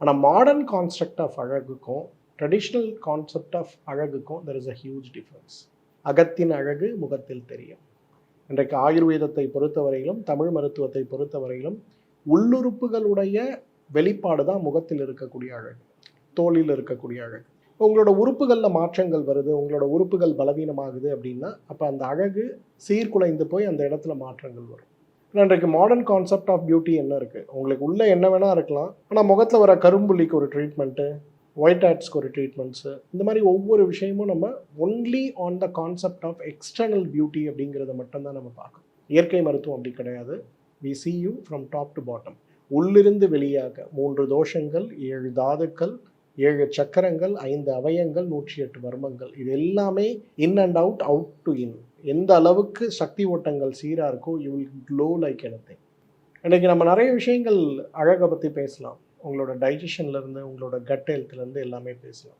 ஆனால் modern concept of அழகுக்கும் traditional concept of அழகுக்கும் there is a huge difference. அகத்தின் அழகு முகத்தில் தெரியும். இன்றைக்கு ஆயுர்வேதத்தை பொறுத்தவரையிலும் தமிழ் மருத்துவத்தை பொறுத்தவரையிலும் உள்ளுறுப்புகளுடைய வெளிப்பாடு தான் முகத்தில் இருக்கக்கூடிய அழகு, தோலில் இருக்கக்கூடிய அழகு. உங்களோட உறுப்புகளில் மாற்றங்கள் வருது, உங்களோட உறுப்புகள் பலவீனமாகுது அப்படின்னா அப்போ அந்த அழகு சீர்குலைந்து போய் அந்த இடத்துல மாற்றங்கள் வரும். இன்றைக்கு மாடர்ன் கான்செப்ட் ஆஃப் பியூட்டி என்ன இருக்குது, உங்களுக்கு உள்ளே என்ன வேணால் இருக்கலாம், ஆனால் முகத்தில் வர கரும்புள்ளிக்கு ஒரு ட்ரீட்மெண்ட்டு, ஒயிட் ஹேட்ஸ்க்கு ஒரு ட்ரீட்மெண்ட்ஸு, இந்த மாதிரி ஒவ்வொரு விஷயமும் நம்ம only on the concept of external beauty அப்படிங்கிறத மட்டும்தான் நம்ம பார்க்கணும். இயற்கை மருத்துவம் அப்படி கிடையாது. We see you from top to bottom. உள்ளிருந்து வெளியாக 3 தோஷங்கள், 7 தாதுக்கள், 7 சக்கரங்கள், 5 அவயங்கள், 108 வர்மங்கள், இது எல்லாமே in and out, out to in. எந்த அளவுக்கு சக்தி ஓட்டங்கள் சீராக இருக்கோ you will glow like anything. இன்றைக்கி நம்ம நிறைய விஷயங்கள் அழகை பற்றி பேசலாம். உங்களோட டைஜஷன்லேருந்து, உங்களோட கட் ஹெல்த்லேருந்து எல்லாமே பேசலாம்.